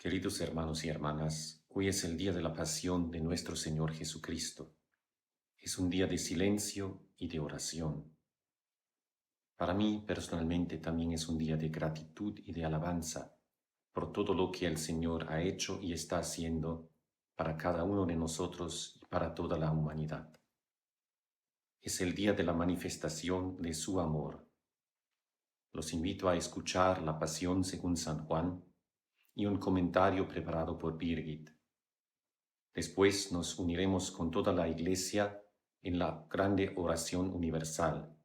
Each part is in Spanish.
Queridos hermanos y hermanas, hoy es el día de la pasión de nuestro Señor Jesucristo. Es un día de silencio y de oración. Para mí, personalmente, también es un día de gratitud y de alabanza por todo lo que el Señor ha hecho y está haciendo para cada uno de nosotros y para toda la humanidad. Es el día de la manifestación de su amor. Los invito a escuchar la Pasión según San Juan y un comentario preparado por Birgit. Después nos uniremos con toda la Iglesia en la grande oración universal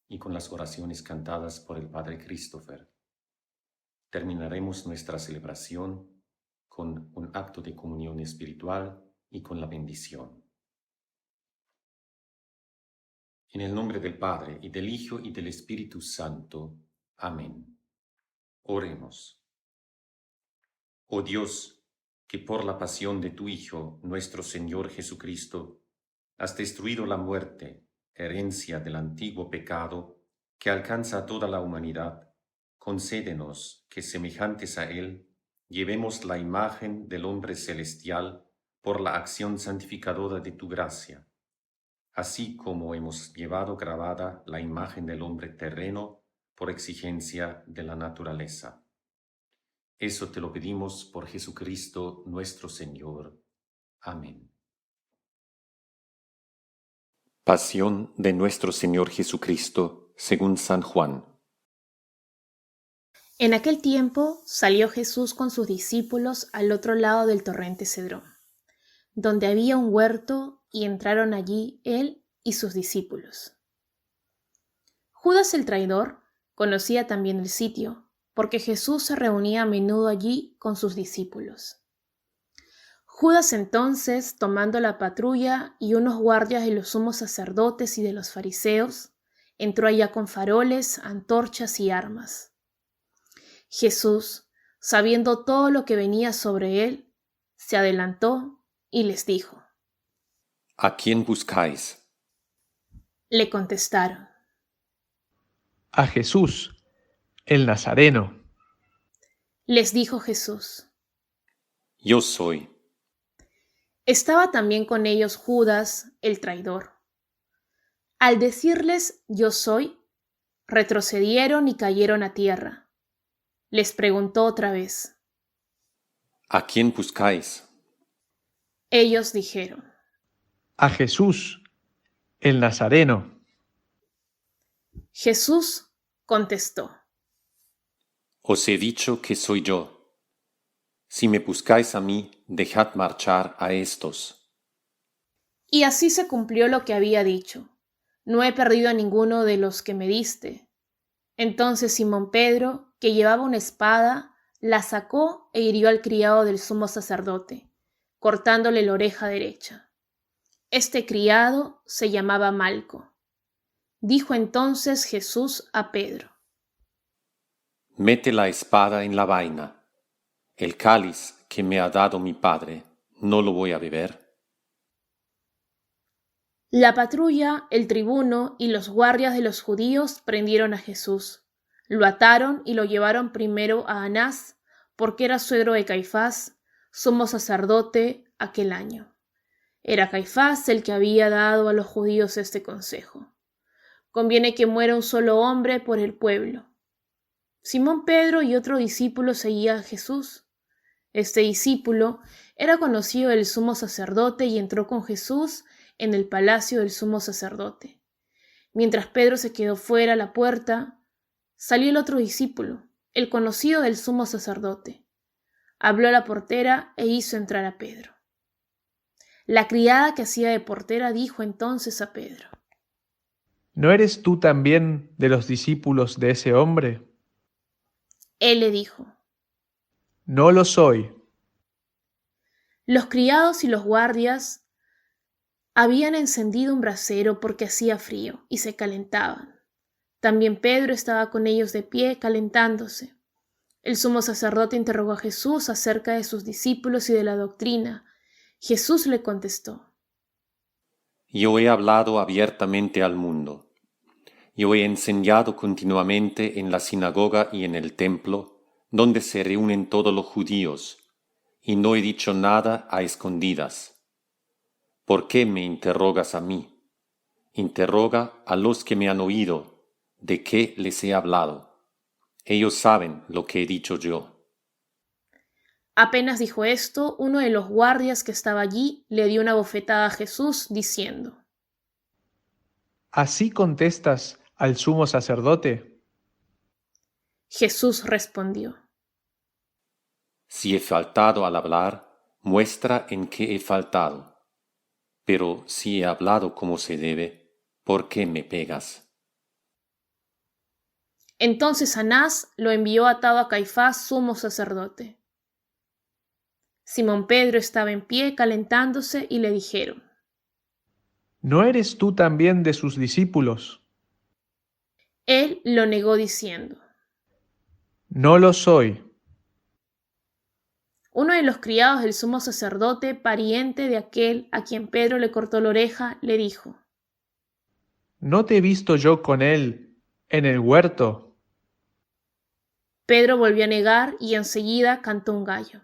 y con las oraciones cantadas por el Padre Christopher. Terminaremos nuestra celebración con un acto de comunión espiritual y con la bendición. En el nombre del Padre, y del Hijo, y del Espíritu Santo. Amén. Oremos. Oh Dios, que por la pasión de tu Hijo, nuestro Señor Jesucristo, has destruido la muerte, herencia del antiguo pecado que alcanza a toda la humanidad, concédenos que, semejantes a Él, llevemos la imagen del hombre celestial por la acción santificadora de tu gracia, así como hemos llevado grabada la imagen del hombre terreno por exigencia de la naturaleza. Eso te lo pedimos por Jesucristo nuestro Señor. Amén. Pasión de nuestro Señor Jesucristo, según San Juan. En aquel tiempo salió Jesús con sus discípulos al otro lado del torrente Cedrón, donde había un huerto, y entraron allí él y sus discípulos. Judas el traidor conocía también el sitio, porque Jesús se reunía a menudo allí con sus discípulos. Judas entonces, tomando la patrulla y unos guardias de los sumos sacerdotes y de los fariseos, entró allá con faroles, antorchas y armas. Jesús, sabiendo todo lo que venía sobre él, se adelantó y les dijo: ¿A quién buscáis? Le contestaron: A Jesús, el Nazareno. Les dijo Jesús. Yo soy. Estaba también con ellos Judas, el traidor. Al decirles yo soy, retrocedieron y cayeron a tierra. Les preguntó otra vez. ¿A quién buscáis? Ellos dijeron: A Jesús, el Nazareno. Jesús contestó: Os he dicho que soy yo. Si me buscáis a mí, dejad marchar a estos. Y así se cumplió lo que había dicho: no he perdido a ninguno de los que me diste. Entonces Simón Pedro, que llevaba una espada, la sacó e hirió al criado del sumo sacerdote, cortándole la oreja derecha. Este criado se llamaba Malco. Dijo entonces Jesús a Pedro: Mete la espada en la vaina. El cáliz que me ha dado mi Padre, ¿no lo voy a beber? La patrulla, el tribuno y los guardias de los judíos prendieron a Jesús. Lo ataron y lo llevaron primero a Anás, porque era suegro de Caifás, sumo sacerdote aquel año. Era Caifás el que había dado a los judíos este consejo: conviene que muera un solo hombre por el pueblo. Simón Pedro y otro discípulo seguían a Jesús. Este discípulo era conocido del sumo sacerdote y entró con Jesús en el palacio del sumo sacerdote. Mientras Pedro se quedó fuera a la puerta, salió el otro discípulo, el conocido del sumo sacerdote. Habló a la portera e hizo entrar a Pedro. La criada que hacía de portera dijo entonces a Pedro: ¿No eres tú también de los discípulos de ese hombre? Él le dijo: No lo soy. Los criados y los guardias habían encendido un brasero porque hacía frío y se calentaban. También Pedro estaba con ellos de pie, calentándose. El sumo sacerdote interrogó a Jesús acerca de sus discípulos y de la doctrina. Jesús le contestó: Yo he hablado abiertamente al mundo. Yo he enseñado continuamente en la sinagoga y en el templo, donde se reúnen todos los judíos, y no he dicho nada a escondidas. ¿Por qué me interrogas a mí? Interroga a los que me han oído, de qué les he hablado. Ellos saben lo que he dicho yo. Apenas dijo esto, uno de los guardias que estaba allí le dio una bofetada a Jesús, diciendo: ¿Así contestas al sumo sacerdote? Jesús respondió: Si he faltado al hablar, muestra en qué he faltado. Pero si he hablado como se debe, ¿por qué me pegas? Entonces Anás lo envió atado a Caifás, sumo sacerdote. Simón Pedro estaba en pie calentándose y le dijeron: ¿No eres tú también de sus discípulos? Él lo negó diciendo: No lo soy. Uno de los criados del sumo sacerdote, pariente de aquel a quien Pedro le cortó la oreja, le dijo: ¿No te he visto yo con él en el huerto? Pedro volvió a negar y enseguida cantó un gallo.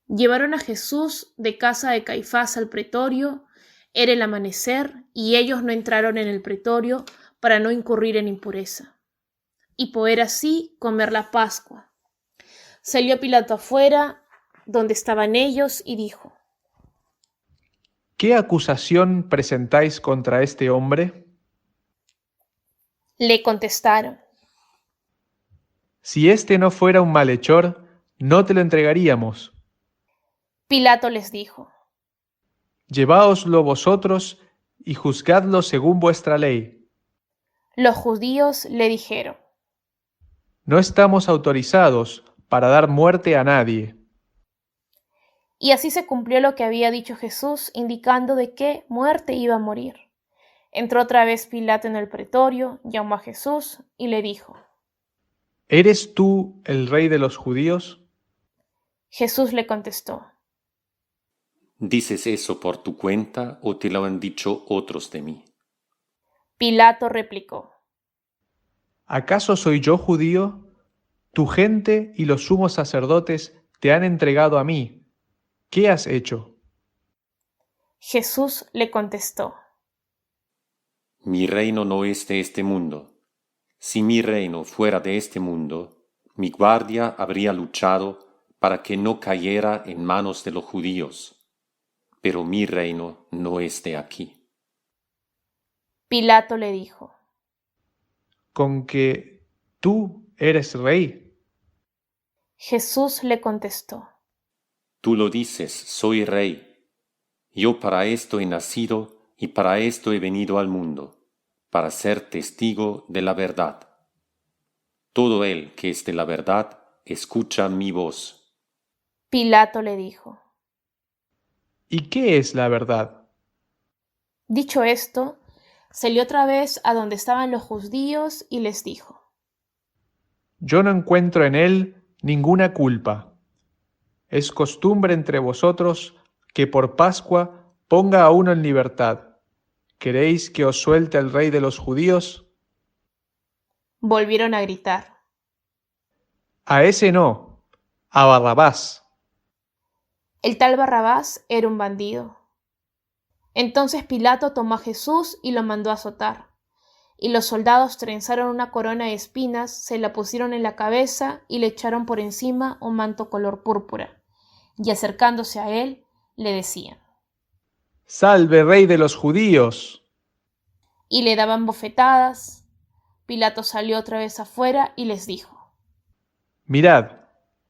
Llevaron a Jesús de casa de Caifás al pretorio. Era el amanecer y ellos no entraron en el pretorio para no incurrir en impureza y poder así comer la Pascua. Salió Pilato afuera, donde estaban ellos, y dijo: ¿Qué acusación presentáis contra este hombre? Le contestaron: Si este no fuera un malhechor, no te lo entregaríamos. Pilato les dijo: Lleváoslo vosotros y juzgadlo según vuestra ley. Los judíos le dijeron: No estamos autorizados para dar muerte a nadie. Y así se cumplió lo que había dicho Jesús, indicando de qué muerte iba a morir. Entró otra vez Pilato en el pretorio, llamó a Jesús y le dijo: ¿Eres tú el rey de los judíos? Jesús le contestó: ¿Dices eso por tu cuenta o te lo han dicho otros de mí? Pilato replicó: ¿Acaso soy yo judío? Tu gente y los sumos sacerdotes te han entregado a mí. ¿Qué has hecho? Jesús le contestó: Mi reino no es de este mundo. Si mi reino fuera de este mundo, mi guardia habría luchado para que no cayera en manos de los judíos. Pero mi reino no es de aquí. Pilato le dijo: ¿Con que tú eres rey? Jesús le contestó: Tú lo dices, soy rey. Yo para esto he nacido y para esto he venido al mundo, para ser testigo de la verdad. Todo el que es de la verdad, escucha mi voz. Pilato le dijo: ¿Y qué es la verdad? Dicho esto, salió otra vez a donde estaban los judíos y les dijo: Yo no encuentro en él ninguna culpa. Es costumbre entre vosotros que por Pascua ponga a uno en libertad. ¿Queréis que os suelte el rey de los judíos? Volvieron a gritar. A ese no, a Barrabás. El tal Barrabás era un bandido. Entonces Pilato tomó a Jesús y lo mandó a azotar. Y los soldados trenzaron una corona de espinas, se la pusieron en la cabeza y le echaron por encima un manto color púrpura. Y acercándose a él, le decían: ¡Salve, rey de los judíos! Y le daban bofetadas. Pilato salió otra vez afuera y les dijo: Mirad,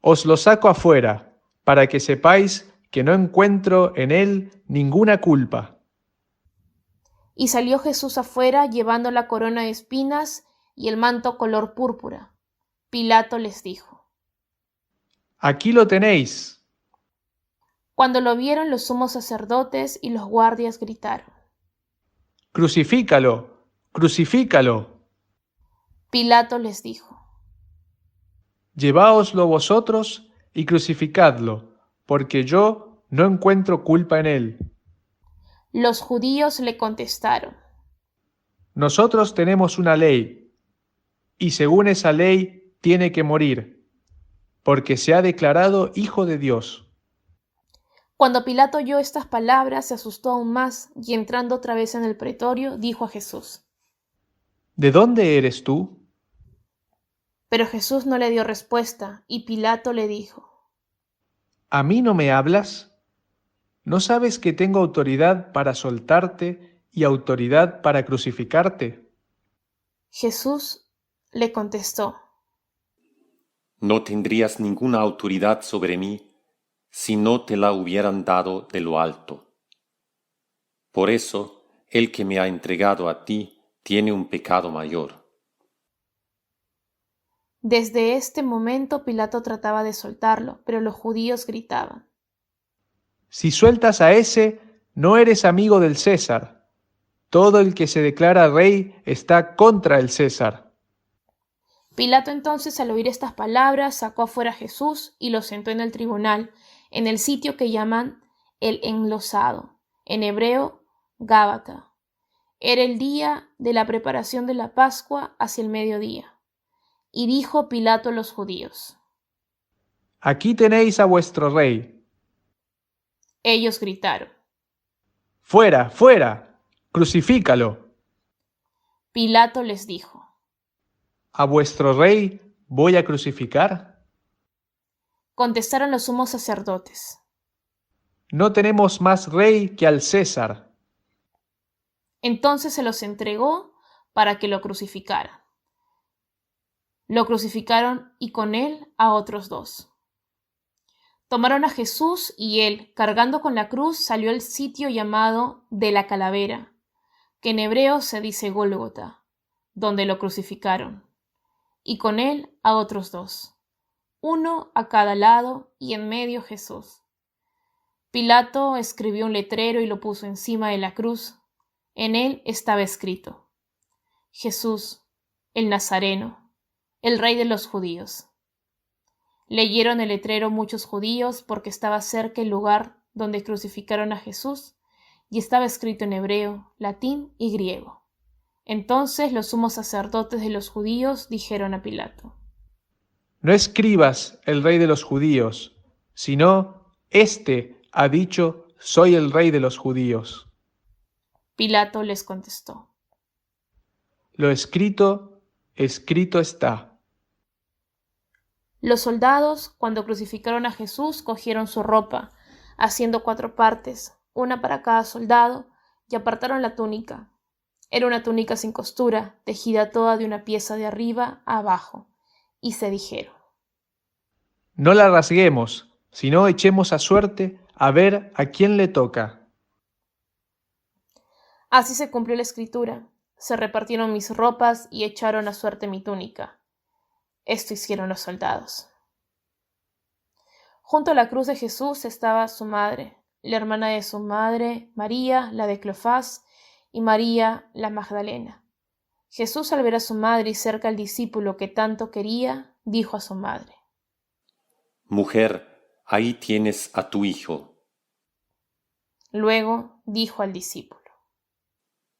os lo saco afuera, para que sepáis que no encuentro en él ninguna culpa. Y salió Jesús afuera llevando la corona de espinas y el manto color púrpura. Pilato les dijo: Aquí lo tenéis. Cuando lo vieron, los sumos sacerdotes y los guardias gritaron: Crucifícalo, crucifícalo. Pilato les dijo: Lleváoslo vosotros y crucificadlo, porque yo no encuentro culpa en él. Los judíos le contestaron: Nosotros tenemos una ley, y según esa ley tiene que morir, porque se ha declarado Hijo de Dios. Cuando Pilato oyó estas palabras, se asustó aún más y entrando otra vez en el pretorio, dijo a Jesús: ¿De dónde eres tú? Pero Jesús no le dio respuesta, y Pilato le dijo: ¿A mí no me hablas? ¿No sabes que tengo autoridad para soltarte y autoridad para crucificarte? Jesús le contestó: No tendrías ninguna autoridad sobre mí si no te la hubieran dado de lo alto. Por eso, el que me ha entregado a ti tiene un pecado mayor. Desde este momento Pilato trataba de soltarlo, pero los judíos gritaban: Si sueltas a ese, no eres amigo del César. Todo el que se declara rey está contra el César. Pilato entonces, al oír estas palabras, sacó afuera a Jesús y lo sentó en el tribunal, en el sitio que llaman el Enlosado, en hebreo Gábata. Era el día de la preparación de la Pascua hacia el mediodía. Y dijo Pilato a los judíos: Aquí tenéis a vuestro rey. Ellos gritaron. ¡Fuera, fuera! ¡Crucifícalo! Pilato les dijo: ¿A vuestro rey voy a crucificar? Contestaron los sumos sacerdotes: No tenemos más rey que al César. Entonces se los entregó para que lo crucificaran. Lo crucificaron y con él a otros dos. Tomaron a Jesús y él, cargando con la cruz, salió al sitio llamado de la Calavera, que en hebreo se dice Gólgota, donde lo crucificaron, y con él a otros dos, uno a cada lado y en medio Jesús. Pilato escribió un letrero y lo puso encima de la cruz. En él estaba escrito: Jesús, el Nazareno, el Rey de los judíos. Leyeron el letrero muchos judíos porque estaba cerca el lugar donde crucificaron a Jesús y estaba escrito en hebreo, latín y griego. Entonces los sumos sacerdotes de los judíos dijeron a Pilato: No escribas el rey de los judíos, sino éste ha dicho, soy el rey de los judíos. Pilato les contestó: Lo escrito, escrito está. Los soldados, cuando crucificaron a Jesús, cogieron su ropa, haciendo 4 partes, una para cada soldado, y apartaron la túnica. Era una túnica sin costura, tejida toda de una pieza de arriba a abajo, y se dijeron: No la rasguemos, sino echemos a suerte a ver a quién le toca. Así se cumplió la escritura. Se repartieron mis ropas y echaron a suerte mi túnica. Esto hicieron los soldados. Junto a la cruz de Jesús estaba su madre, la hermana de su madre, María, la de Cleofás, y María, la Magdalena. Jesús, al ver a su madre y cerca al discípulo que tanto quería, dijo a su madre: Mujer, ahí tienes a tu hijo. Luego dijo al discípulo.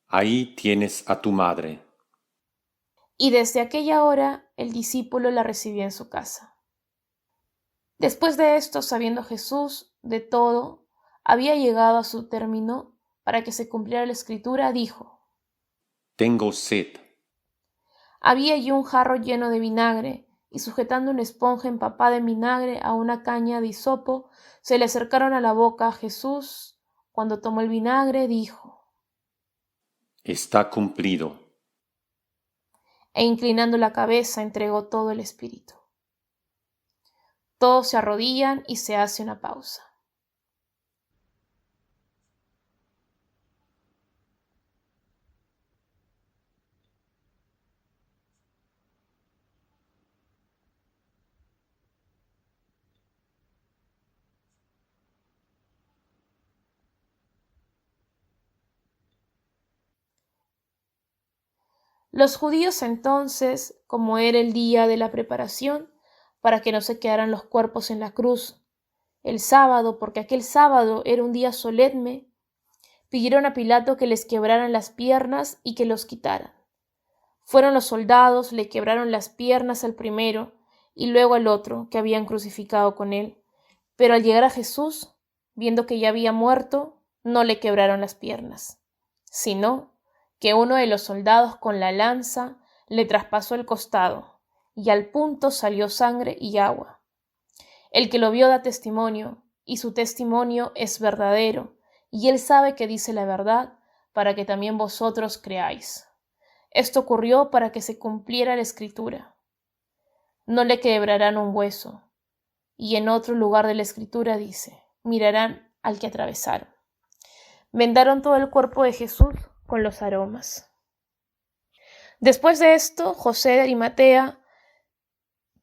Ahí tienes a tu madre. Y desde aquella hora el discípulo la recibió en su casa. Después de esto, sabiendo Jesús de todo, había llegado a su término para que se cumpliera la escritura, dijo: Tengo sed. Había allí un jarro lleno de vinagre, y sujetando una esponja empapada en vinagre a una caña de hisopo, se le acercaron a la boca a Jesús. Cuando tomó el vinagre, dijo: Está cumplido. E inclinando la cabeza, entregó todo el espíritu. Todos se arrodillan y se hace una pausa. Los judíos entonces, como era el día de la preparación, para que no se quedaran los cuerpos en la cruz, el sábado, porque aquel sábado era un día solemne, pidieron a Pilato que les quebraran las piernas y que los quitaran. Fueron los soldados, le quebraron las piernas al primero y luego al otro que habían crucificado con él. Pero al llegar a Jesús, viendo que ya había muerto, no le quebraron las piernas, sino que uno de los soldados con la lanza le traspasó el costado, y al punto salió sangre y agua. El que lo vio da testimonio, y su testimonio es verdadero, y él sabe que dice la verdad, para que también vosotros creáis. Esto ocurrió para que se cumpliera la Escritura. No le quebrarán un hueso. Y en otro lugar de la Escritura dice, mirarán al que atravesaron. Vendaron todo el cuerpo de Jesús con los aromas. Después de esto, José de Arimatea,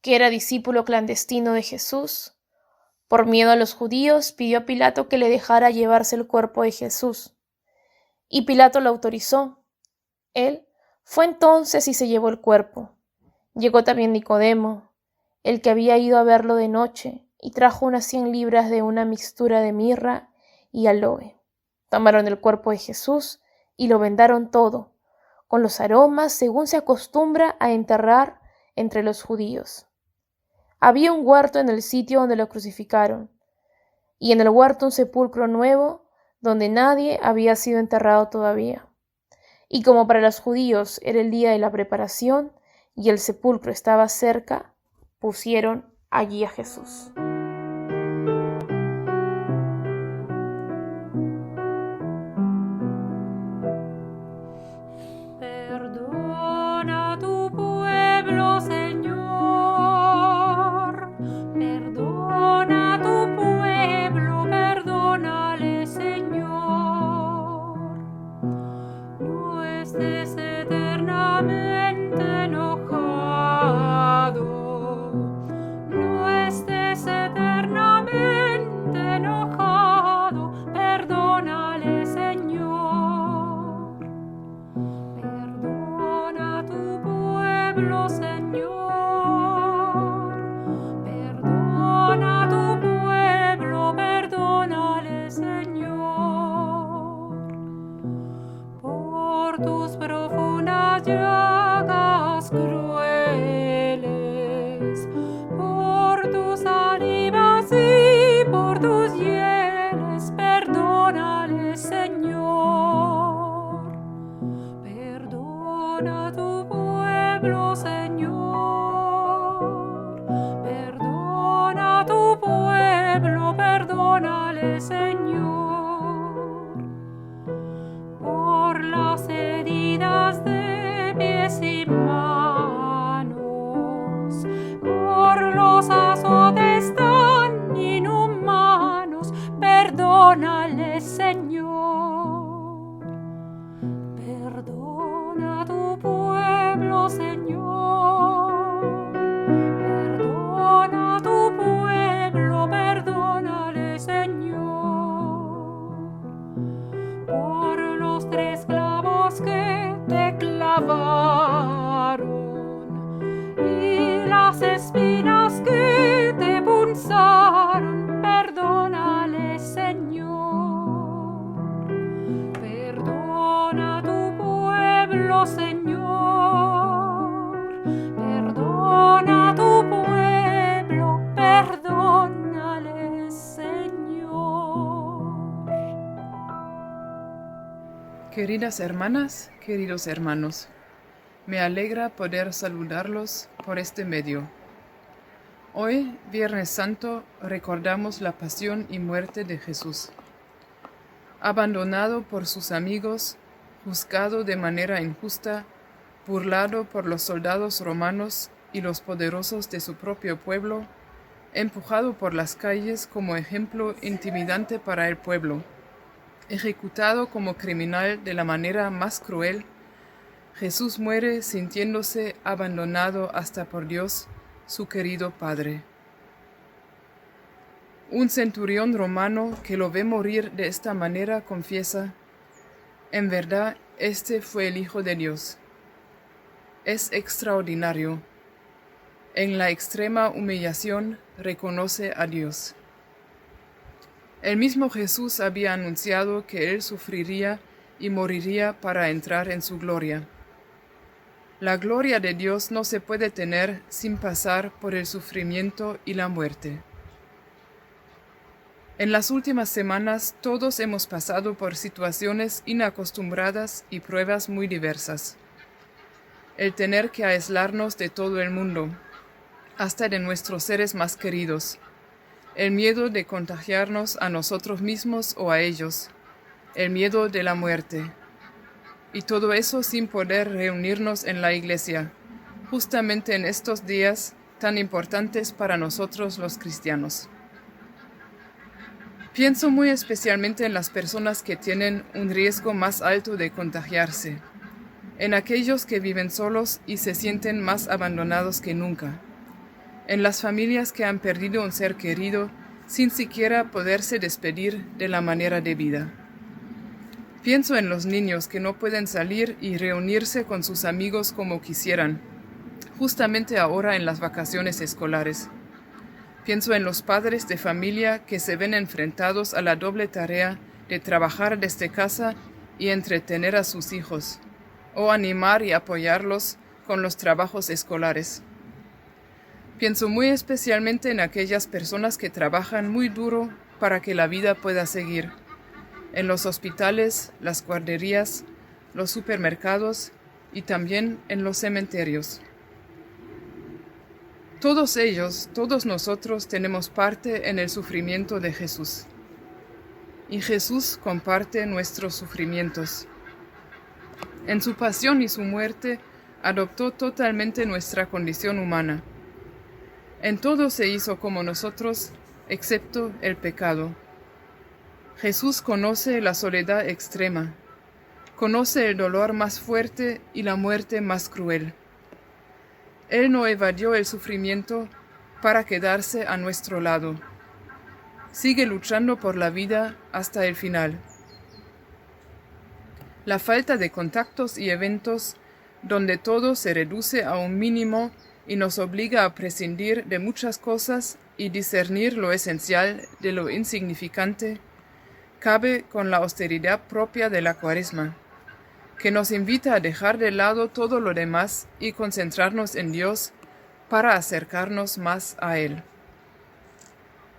que era discípulo clandestino de Jesús, por miedo a los judíos, pidió a Pilato que le dejara llevarse el cuerpo de Jesús. Y Pilato lo autorizó. Él fue entonces y se llevó el cuerpo. Llegó también Nicodemo, el que había ido a verlo de noche, y trajo unas 100 libras de una mixtura de mirra y aloe. Tomaron el cuerpo de Jesús y lo vendaron todo, con los aromas según se acostumbra a enterrar entre los judíos. Había un huerto en el sitio donde lo crucificaron, y en el huerto un sepulcro nuevo donde nadie había sido enterrado todavía. Y como para los judíos era el día de la preparación y el sepulcro estaba cerca, pusieron allí a Jesús. Perdona a tu pueblo, Señor. Perdona a tu pueblo, perdónale, Señor. No estés eternamente enojado. No estés eternamente enojado. Perdónale, Señor. Perdona a tu pueblo, Señor. Perdona a tu pueblo, perdónale, Señor. Por tus profundas llagas crueles, por tus salidas y por tus hieles, perdónale, Señor. Perdona a tu pueblo, Señor. Perdona a tu pueblo, perdónale, Señor. Por las heridas de pies y manos, por los azotes tan inhumanos, perdónale, Señor. Perdona a tu pueblo, Señor. Perdona a tu pueblo, perdónale, Señor. Por los 3 clavos que te clavaron y las espinas que te punzaron, perdónale, Señor. Perdona a tu pueblo, Señor. Perdona a tu pueblo, perdónale, Señor. Queridas hermanas, queridos hermanos, me alegra poder saludarlos por este medio. Hoy, Viernes Santo, recordamos la pasión y muerte de Jesús. Abandonado por sus amigos, juzgado de manera injusta, burlado por los soldados romanos y los poderosos de su propio pueblo, empujado por las calles como ejemplo intimidante para el pueblo, ejecutado como criminal de la manera más cruel, Jesús muere sintiéndose abandonado hasta por Dios, su querido Padre. Un centurión romano que lo ve morir de esta manera confiesa: en verdad, este fue el Hijo de Dios. Es extraordinario. En la extrema humillación reconoce a Dios. El mismo Jesús había anunciado que él sufriría y moriría para entrar en su gloria. La gloria de Dios no se puede tener sin pasar por el sufrimiento y la muerte. En las últimas semanas todos hemos pasado por situaciones inacostumbradas y pruebas muy diversas. El tener que aislarnos de todo el mundo, hasta de nuestros seres más queridos. El miedo de contagiarnos a nosotros mismos o a ellos. El miedo de la muerte. Y todo eso sin poder reunirnos en la iglesia, justamente en estos días tan importantes para nosotros los cristianos. Pienso muy especialmente en las personas que tienen un riesgo más alto de contagiarse, en aquellos que viven solos y se sienten más abandonados que nunca, en las familias que han perdido un ser querido sin siquiera poderse despedir de la manera debida. Pienso en los niños que no pueden salir y reunirse con sus amigos como quisieran, justamente ahora en las vacaciones escolares. Pienso en los padres de familia que se ven enfrentados a la doble tarea de trabajar desde casa y entretener a sus hijos, o animar y apoyarlos con los trabajos escolares. Pienso muy especialmente en aquellas personas que trabajan muy duro para que la vida pueda seguir, en los hospitales, las guarderías, los supermercados y también en los cementerios. Todos ellos, todos nosotros tenemos parte en el sufrimiento de Jesús. Y Jesús comparte nuestros sufrimientos. En su pasión y su muerte adoptó totalmente nuestra condición humana. En todo se hizo como nosotros, excepto el pecado. Jesús conoce la soledad extrema, conoce el dolor más fuerte y la muerte más cruel. Él no evadió el sufrimiento para quedarse a nuestro lado. Sigue luchando por la vida hasta el final. La falta de contactos y eventos, donde todo se reduce a un mínimo y nos obliga a prescindir de muchas cosas y discernir lo esencial de lo insignificante, cabe con la austeridad propia de la Cuaresma, que nos invita a dejar de lado todo lo demás y concentrarnos en Dios para acercarnos más a Él.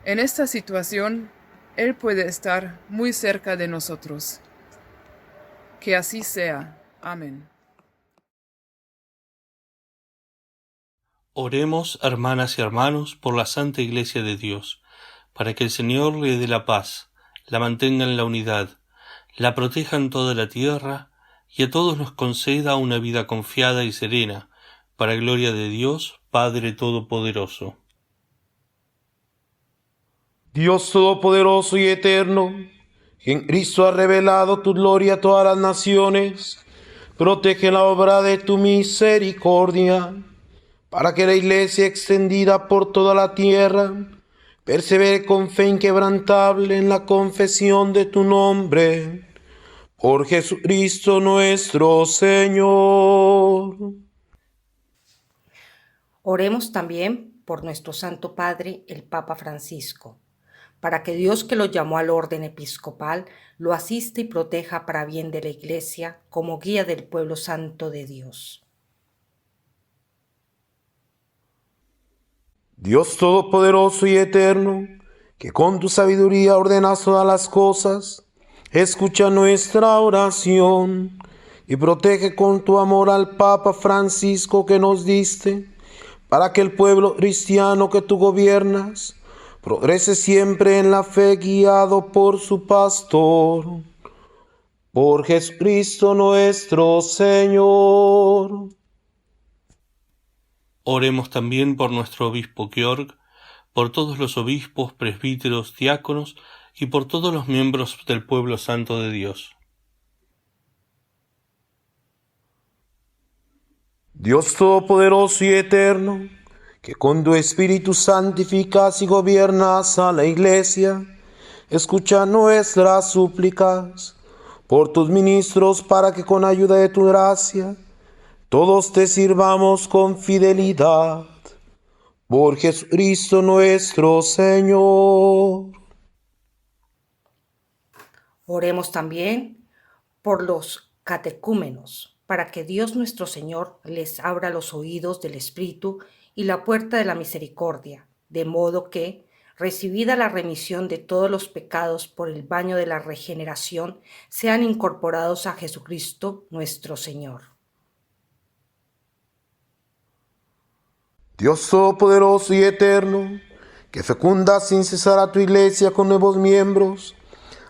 En esta situación, Él puede estar muy cerca de nosotros. Que así sea. Amén. Oremos, hermanas y hermanos, por la Santa Iglesia de Dios, para que el Señor le dé la paz, la mantenga en la unidad, la proteja en toda la tierra, y a todos nos conceda una vida confiada y serena, para gloria de Dios, Padre Todopoderoso. Dios Todopoderoso y Eterno, que en Cristo ha revelado tu gloria a todas las naciones, protege la obra de tu misericordia, para que la Iglesia extendida por toda la tierra persevere con fe inquebrantable en la confesión de tu nombre. Por Jesucristo nuestro Señor. Oremos también por nuestro Santo Padre, el Papa Francisco, para que Dios, que lo llamó al orden episcopal, lo asista y proteja para bien de la Iglesia como guía del pueblo santo de Dios. Dios Todopoderoso y Eterno, que con tu sabiduría ordenas todas las cosas, escucha nuestra oración y protege con tu amor al Papa Francisco que nos diste, para que el pueblo cristiano que tú gobiernas progrese siempre en la fe guiado por su pastor. Por Jesucristo nuestro Señor. Oremos también por nuestro obispo Georg, por todos los obispos, presbíteros, diáconos y por todos los miembros del pueblo santo de Dios. Dios Todopoderoso y Eterno, que con tu Espíritu santificas y gobiernas a la Iglesia, escucha nuestras súplicas por tus ministros, para que con ayuda de tu gracia todos te sirvamos con fidelidad. Por Jesucristo nuestro Señor. Oremos también por los catecúmenos, para que Dios nuestro Señor les abra los oídos del Espíritu y la puerta de la misericordia, de modo que, recibida la remisión de todos los pecados por el baño de la regeneración, sean incorporados a Jesucristo nuestro Señor. Dios todopoderoso y eterno, que fecunda sin cesar a tu iglesia con nuevos miembros,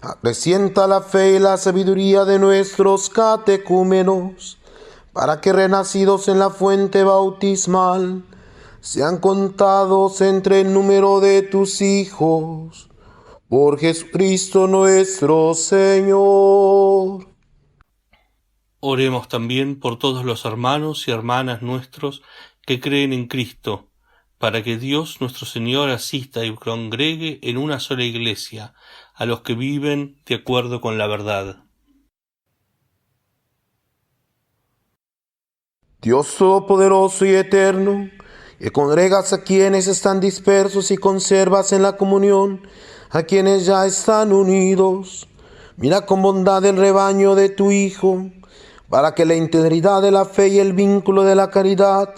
acrecienta la fe y la sabiduría de nuestros catecúmenos, para que renacidos en la fuente bautismal, sean contados entre el número de tus hijos, por Jesucristo nuestro Señor. Oremos también por todos los hermanos y hermanas nuestros que creen en Cristo, para que Dios nuestro Señor asista y congregue en una sola iglesia a los que viven de acuerdo con la verdad. Dios todopoderoso y eterno, que congregas a quienes están dispersos y conservas en la comunión a quienes ya están unidos, mira con bondad el rebaño de tu Hijo, para que la integridad de la fe y el vínculo de la caridad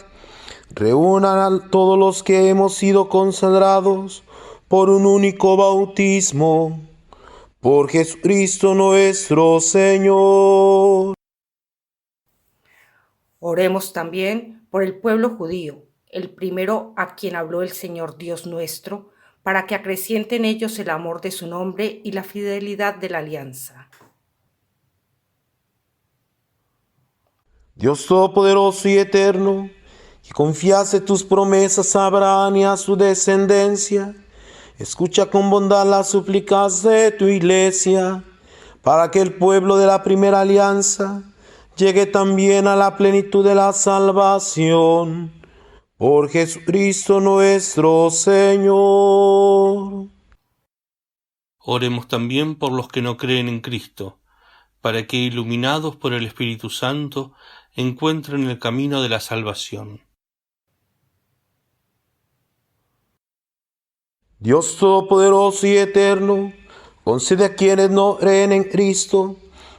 reúnan a todos los que hemos sido consagrados por un único bautismo, por Jesucristo nuestro Señor. Oremos también por el pueblo judío, el primero a quien habló el Señor Dios nuestro, para que acreciente en ellos el amor de su nombre y la fidelidad de la alianza. Dios todopoderoso y eterno, que confiaste tus promesas a Abraham y a su descendencia, escucha con bondad las súplicas de tu iglesia, para que el pueblo de la primera alianza llegue también a la plenitud de la salvación, por Jesucristo nuestro Señor. Oremos también por los que no creen en Cristo, para que, iluminados por el Espíritu Santo, encuentren el camino de la salvación. Dios todopoderoso y eterno, concede a quienes no creen en Cristo,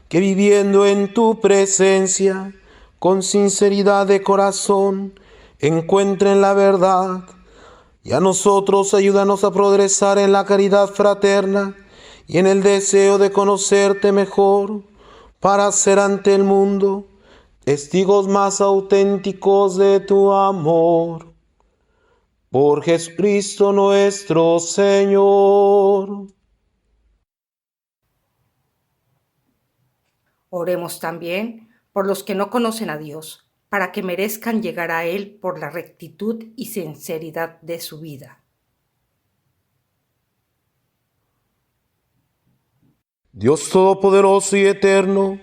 que viviendo en tu presencia, con sinceridad de corazón, encuentren la verdad. Y a nosotros ayúdanos a progresar en la caridad fraterna y en el deseo de conocerte mejor, para ser ante el mundo testigos más auténticos de tu amor. Por Jesucristo nuestro Señor. Oremos también por los que no conocen a Dios, para que merezcan llegar a Él por la rectitud y sinceridad de su vida. Dios todopoderoso y eterno,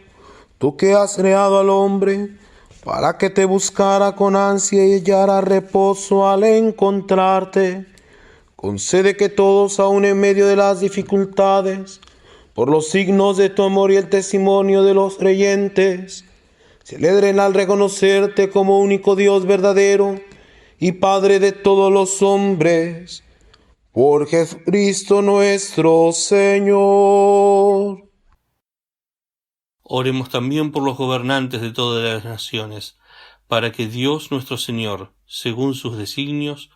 tú que has creado al hombre, para que te buscara con ansia y hallara reposo al encontrarte, concede que todos, aun en medio de las dificultades, por los signos de tu amor y el testimonio de los creyentes, celebren al reconocerte como único Dios verdadero y Padre de todos los hombres, por Jesucristo nuestro Señor. Oremos también por los gobernantes de todas las naciones, para que Dios nuestro Señor, según sus designios,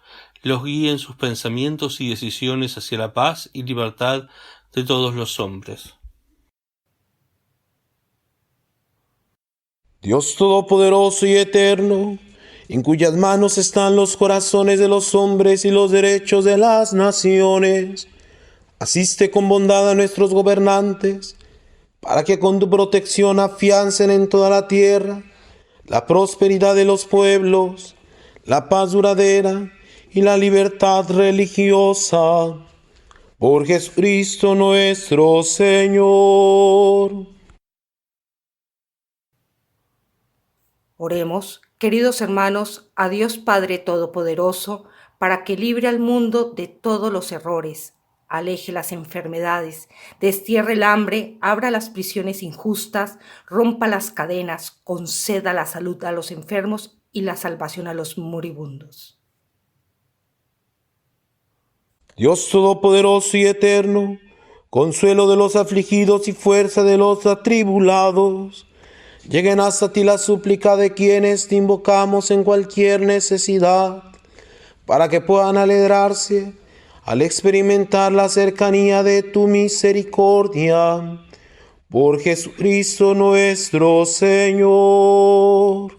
los guíe en sus pensamientos y decisiones hacia la paz y libertad de todos los hombres. Dios todopoderoso y eterno, en cuyas manos están los corazones de los hombres y los derechos de las naciones, asiste con bondad a nuestros gobernantes, para que con tu protección afiancen en toda la tierra la prosperidad de los pueblos, la paz duradera y la libertad religiosa. Por Jesucristo nuestro Señor. Oremos, queridos hermanos, a Dios Padre Todopoderoso, para que libre al mundo de todos los errores, aleje las enfermedades, destierre el hambre, abra las prisiones injustas, rompa las cadenas, conceda la salud a los enfermos y la salvación a los moribundos. Dios todopoderoso y eterno, consuelo de los afligidos y fuerza de los atribulados, Lleguen hasta ti la súplica de quienes te invocamos en cualquier necesidad, para que puedan alegrarse al experimentar la cercanía de tu misericordia. Por Jesucristo nuestro Señor.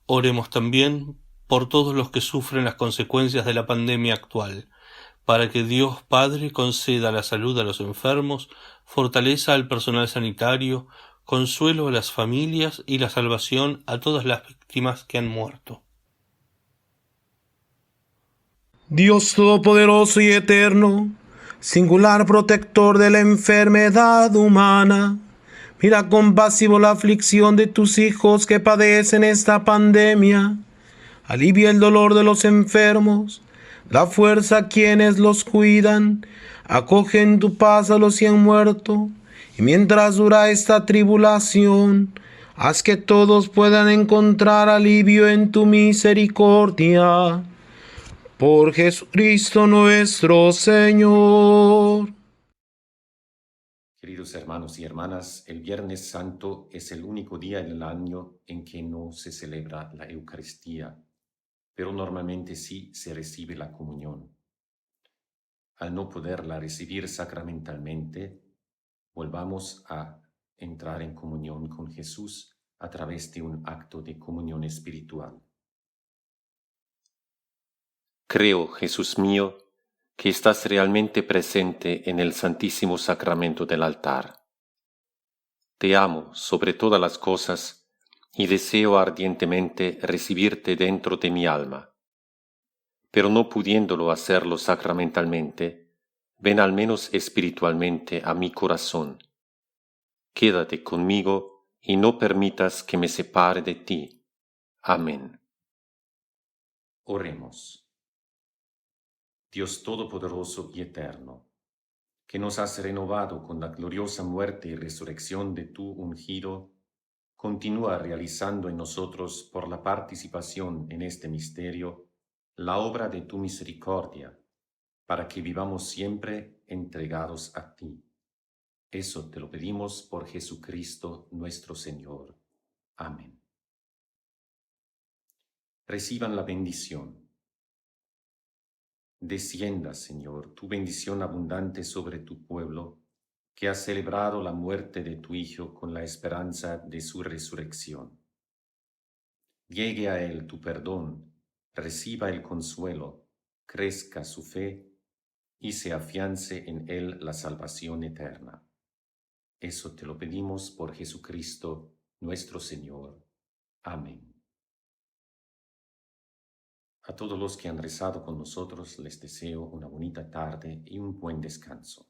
Oremos también por todos los que sufren las consecuencias de la pandemia actual, para que Dios Padre conceda la salud a los enfermos, fortaleza al personal sanitario, consuelo a las familias y la salvación a todas las víctimas que han muerto. Dios Todopoderoso y Eterno, singular protector de la enfermedad humana, mira compasivo la aflicción de tus hijos que padecen esta pandemia. Alivia el dolor de los enfermos, da fuerza a quienes los cuidan, acoge en tu paz a los que han muerto, y mientras dura esta tribulación, haz que todos puedan encontrar alivio en tu misericordia. Por Jesucristo nuestro Señor. Queridos hermanos y hermanas, el Viernes Santo es el único día del año en que no se celebra la Eucaristía, pero normalmente sí se recibe la comunión. Al no poderla recibir sacramentalmente, volvamos a entrar en comunión con Jesús a través de un acto de comunión espiritual. Creo, Jesús mío, que estás realmente presente en el Santísimo Sacramento del altar. Te amo sobre todas las cosas y deseo ardientemente recibirte dentro de mi alma. Pero no pudiéndolo hacerlo sacramentalmente, ven al menos espiritualmente a mi corazón. Quédate conmigo y no permitas que me separe de ti. Amén. Oremos. Dios Todopoderoso y Eterno, que nos has renovado con la gloriosa muerte y resurrección de tu ungido, continúa realizando en nosotros, por la participación en este misterio, la obra de tu misericordia, para que vivamos siempre entregados a ti. Eso te lo pedimos por Jesucristo nuestro Señor. Amén. Reciban la bendición. Descienda, Señor, tu bendición abundante sobre tu pueblo, que ha celebrado la muerte de tu Hijo con la esperanza de su resurrección. Llegue a él tu perdón, reciba el consuelo, crezca su fe y se afiance en él la salvación eterna. Eso te lo pedimos por Jesucristo nuestro Señor. Amén. A todos los que han rezado con nosotros les deseo una bonita tarde y un buen descanso.